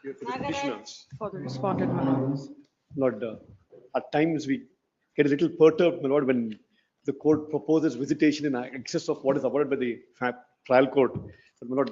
Here for the petitioner. For the respondent, my lord. Lord, at times we get a little perturbed, my Lord, when the court proposes visitation in excess of what is awarded by the trial court. But my Lord,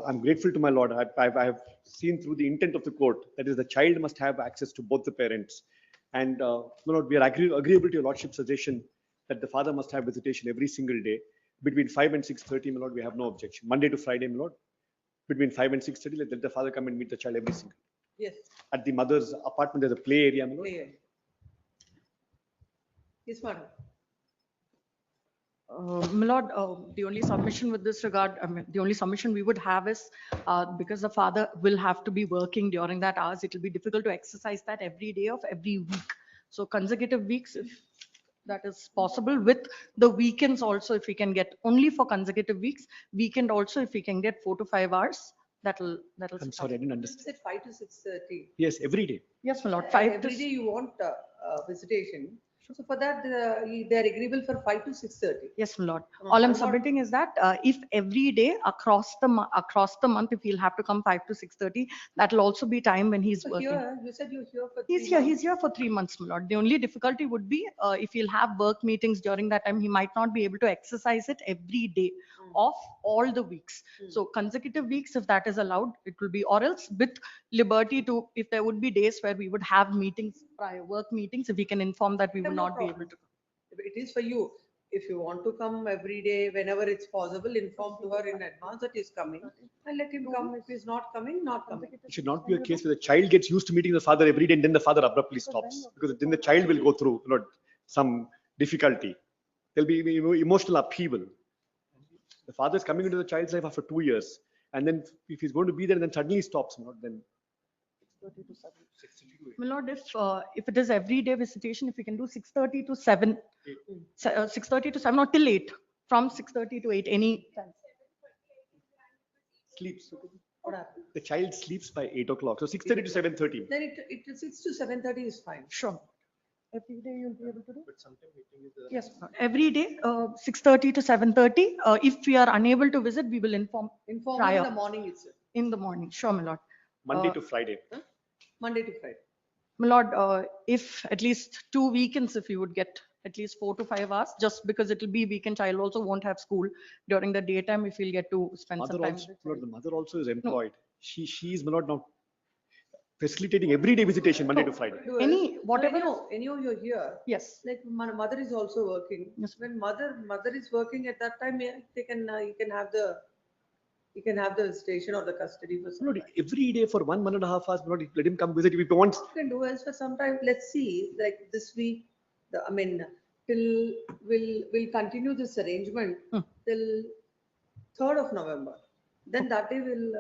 I'm grateful to my Lord. I have seen through the intent of the court, that is, the child must have access to both the parents. And my Lord, we are agreeable to your Lordship's suggestion that the father must have visitation every single day between 5 and 6:30. My Lord, we have no objection. Monday to Friday, my Lord, between 5 and 6:30, let the father come and meet the child every single day. Yes. At the mother's apartment, there's a play area, my Lord. Play area. Yes, madam. My lord, the only submission with this regard, I mean, the only submission we would have is because the father will have to be working during that hours, it will be difficult to exercise that every day of every week. So consecutive weeks, if that is possible, with the weekends also, if we can get only for consecutive weeks, weekend also, if we can get 4 to 5 hours, that'll. I'm sorry, I didn't You understand. said 5 to 6:30. Yes, every day. Yes, my lord, 5 Every to. day you want visitation. So for that, they're agreeable for 5 to 6:30. Yes, my lord. No, All I'm I'm not- submitting is that if every day across the month, if he'll have to come 5 to 6:30, that'll also be time when he's So working. here, you said you're here for He's 3 here, months. he's here for 3 months, my lord. The only difficulty would be if he'll have work meetings during that time, he might not be able to exercise it every day of all the weeks. So consecutive weeks, if that is allowed, it will be, or else with liberty to, if there would be days where we would have meetings, prior work meetings, if we can inform that we will No not be able problem. to. It is for you. If you want to come every day, whenever it's possible, inform to her in advance that he's coming and let him come. If he's not coming, not coming. It should not be a case where the child gets used to meeting the father every day and then the father abruptly stops, because then the child will go through, you know, some difficulty. There'll be emotional upheaval. The father is coming into the child's life after 2 years, and then if he's going to be there and then suddenly stops, not then. 6:30 to 7. My lord, if it is everyday visitation, if we can do 6:30 to 7, 6:30 to 7 or till 8, from 6:30 to 8, any time. Sleeps. What happened? The child sleeps by 8 o'clock, so 6:30 to 7:30. Then it 6 to 7:30 is fine. Sure. Every day you'll be able to do? Yes, my lord. Every day, 6:30 to 7:30. If we are unable to visit, we will inform Inform her in prior, the morning itself, in the morning. Sure, my lord. Monday to Friday. Monday to Friday. My lord, if at least 2 weekends, if you would get at least 4 to 5 hours, just because it will be weekend, child also won't have school during the daytime, if we'll get to spend some Mother time. also, with the Lord, child. the mother also is employed. She is not now facilitating everyday visitation Monday to Friday. Do Any- else. whatever Anyhow, you're here. Yes, Like my mother is also working. Yes. When mother is working at that time, yeah, you can have the station or the custody for some Lord, time. every day for 1.5 hours, Lord, let him come visit if he wants. You can do else for some time. Let's see, like this week, till we'll continue this arrangement till 3rd of November. Then that day we'll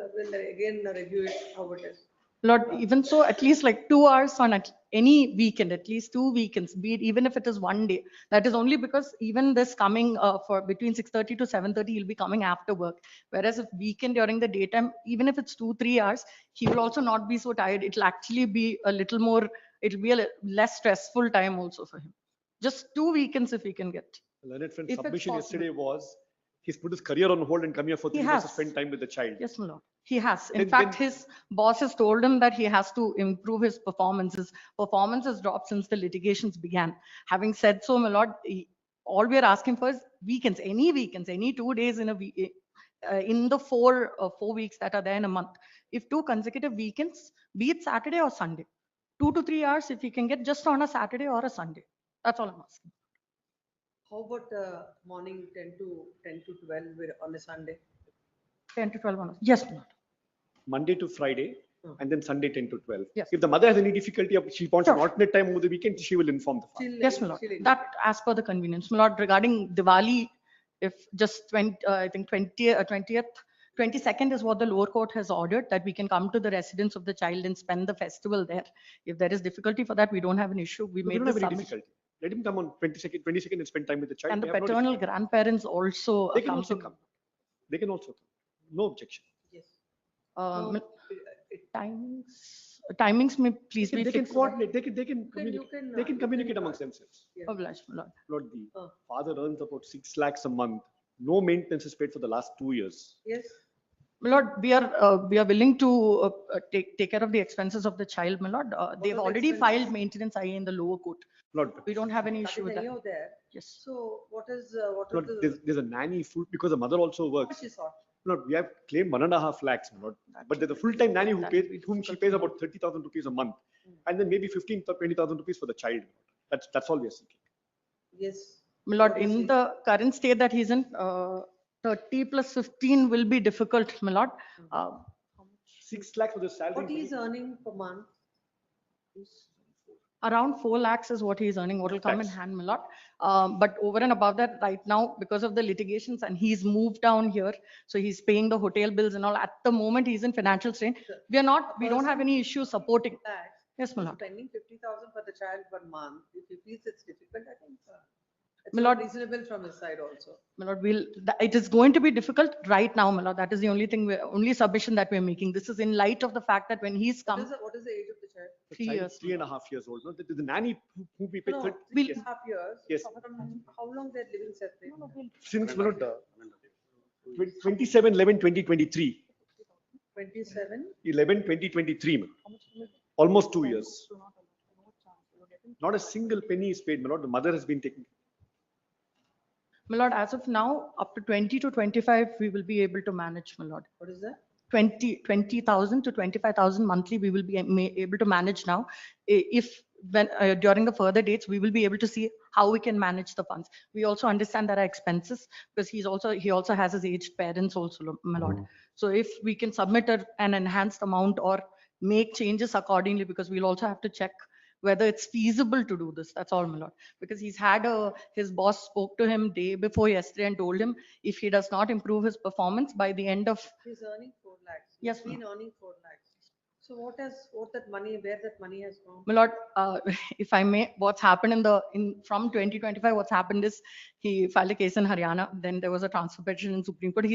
again review it how it is. Lord, even so, at least like 2 hours on any weekend, at least 2 weekends, be it even if it is one day. That is only because even this coming for between 6:30 to 7:30, he'll be coming after work. Whereas if weekend during the daytime, even if it's 2, 3 hours, he will also not be so tired. It'll actually be a little more, it'll be a less stressful time also for him. Just 2 weekends if we can get. Learned friend's If it's submission possible. yesterday was, he's put his career on hold and come here for He 3 months to has. spend time with the child. Yes, my lord. He has. In Then- fact, then- his boss has told him that he has to improve his performance. His performance has dropped since the litigations began. Having said so, my lord, all we are asking for is weekends, any 2 days in a week, in the 4 weeks that are there in a month. If 2 consecutive weekends, be it Saturday or Sunday, 2 to 3 hours, if we can get just on a Saturday or a Sunday. That's all I'm asking. How about morning 10 to 12 on a Sunday? 10 to 12 hours. Yes, my lord. Monday to Friday, and then Sunday 10 to 12. Yes. If the mother has any difficulty, or she wants an Sure. alternate time over the weekend, she will inform the father. Yes, my lord. She'll- That as per the convenience. My lord, regarding Diwali, if just 20, I think 20th, 22nd is what the lower court has ordered, that we can come to the residence of the child and spend the festival there. If there is difficulty for that, we don't have an issue. We We made don't the have any submission. difficulty. Let him come on 22nd and spend time with the child. And the We have no paternal difficulty. grandparents also They can also accompany. come. They can also come. No objection. Yes. Um, No, it- Timings may please be They can fixed. so that- coordinate, they can communicate amongst themselves. yes. Obliged, my lord. Lord, the Oh. father earns about 6 lakhs a month. No maintenance is paid for the last 2 years. Yes. My lord, we are willing to take care of the expenses of the child, my lord. They've are the already expenses? filed maintenance IA in the lower court. Lord, We don't have any That issue is with that. anyhow there. Yes. So what is Lord, the, there's a nanny full, because the mother also how works. much is sought? Lord, we have claimed 1.5 lakhs, my lord. But there's a full-time nanny who pays, whom she pays about 30,000 rupees a month. And then maybe 15 or 20,000 rupees for the child. That's all we are seeking. Yes. My lord, What is in it? the current state that he's in, 30 plus 15 will be difficult, my lord. Uh, 6 lakhs for the salary. What he is earning per month? Around 4 lakhs is what he's earning, what will come in Tax. hand, my lord. But over and above that, right now, because of the litigations and he's moved down here, so he's paying the hotel bills and all. At the moment, he's in financial strain. We don't have any issue supporting. Lakhs, Yes, my who's lord. spending 50,000 for the child per month. If he feels it's difficult, I think it's My not lord- reasonable from his side also. My lord, it is going to be difficult right now, my lord. That is the only thing, only submission that we're making. This is in light of the fact that when he's What come, is what is the age of the child? The 3 child years. is 3.5 years old. No? The nanny who we pay No, 30. three Yes. and a half years. Yes. From how long they're living separate? Since, my lord, 27/11/2023. 27? 11/2023, man. Almost 2 years. Not a single penny is paid, my lord. The mother has been taking. my lord, as of now, up to 20 to 25, we will be able to manage, my lord. What is that? 20,000 to 25,000 monthly, we will be able to manage now. If when during the further dates, we will be able to see how we can manage the funds. We also understand there are expenses because he also has his aged parents also, my lord. So if we can submit an enhanced amount or make changes accordingly, because we'll also have to check whether it's feasible to do this. That's all, my lord. Because his boss spoke to him day before yesterday and told him if he does not improve his performance by the end of He's earning 4 lakhs. Yes, He's been earning 4 lakhs. So what that money, where that money has gone? My lord, if I may, what's happened from 2025, what's happened is he filed a case in Haryana. Then there was a transfer petition in Supreme Court. For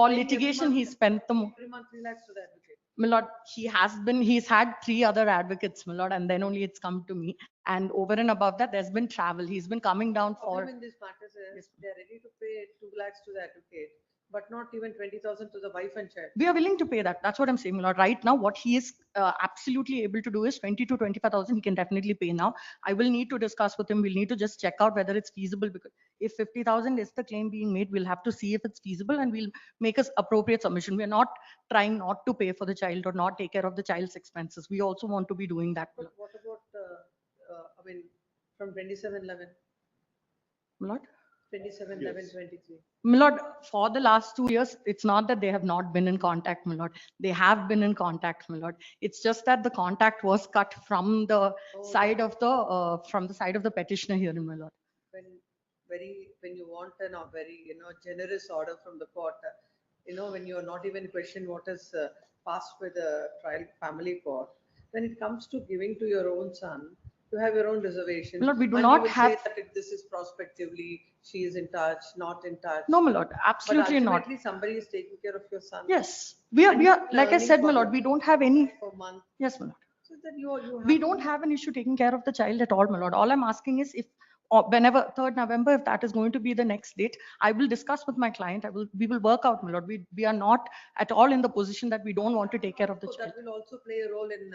paying every litigation, month? he spent Every month 3 lakhs to the advocate. my lord, he's had 3 other advocates, my lord, and then only it's come to me. And over and above that, there's been travel. He's been coming down Problem for, in this matters Yes, is they're ready to pay 2 lakhs to the advocate, but not even 20,000 to the wife and child. we are willing to pay that. That's what I'm saying, my lord. Right now, what he is absolutely able to do is 20 to 25,000. He can definitely pay now. I will need to discuss with him. We'll need to just check out whether it's feasible, because if 50,000 is the claim being made, we'll have to see if it's feasible and we'll make us appropriate submission. We're not trying not to pay for the child or not take care of the child's expenses. We also want to be doing that, my But what about, I mean, from 27/11, lord. 27/11/23? My lord, for the last 2 years, it's not that they have not been in contact, my lord. They have been in contact, my lord. It's just that the contact was cut from the side of the petitioner here, my lord. When you want a very, generous order from the court, when you are not even questioned what is passed by the trial family court, when it comes to giving to your own son, you have your own reservations. Lord, we do and not you will have- say that this is prospectively, she is in touch, not in touch. No, my lord, But absolutely not. ultimately, somebody is taking care of your son. Yes, we And are, you're like I earning said, my for lord, we don't have any, per month. yes, my lord. So that you have. We don't have an issue taking care of the child at all, my lord. All I'm asking is if, whenever 3rd November, if that is going to be the next date, I will discuss with my client. We will work out, my lord. We are not at all in the position that we don't want to take care of the So child. that will also play a role in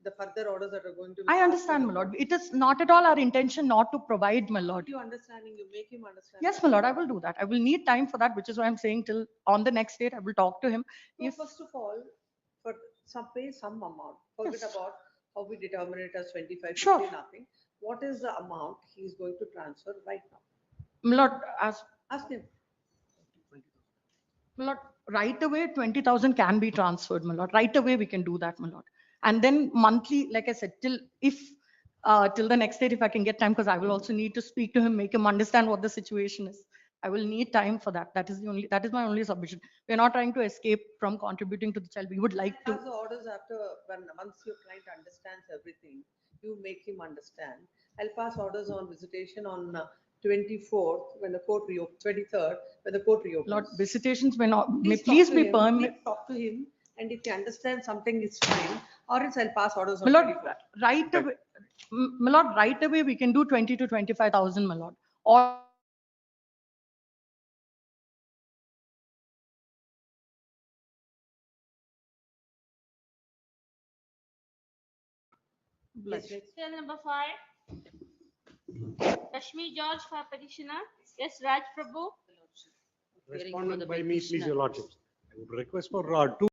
the further orders that are going to be. I passed understand, in my the lord. court. It is not at all our intention not to provide, my lord. You understanding, you make him understand. Yes, my lord, I will do that. I will need time for that, which is why I'm saying till on the next date, I will talk to him. So If, first of all, for pay some amount, forget Yes. about how we determine it as 25, Sure. 50, nothing. What is the amount he is going to transfer right now? my lord, Ask him. my lord, right away, 20,000 can be transferred, my lord. Right away, we can do that, my lord. And then monthly, like I said, till the next date, if I can get time, because I will also need to speak to him, make him understand what the situation is. I will need time for that. That is my only submission. We're not trying to escape from contributing to the child. We would like to. Pass the orders after, once your client understands everything, you make him understand. I'll pass orders on visitation on 24th, when the court reopens, 23rd, when the court reopens. Lord, visitations may not, may Please talk please to be him, permitted. please talk to him, and if he understands something is fine, or else I'll pass orders My on lord, 24th. right away, my lord, right away, we can do 20 to 25,000, my lord. Or Blush. Still number 5. Kashmir George for petitioner. Yes, Raj Prabhu. Respondent by me, please, your lordship. I would request for two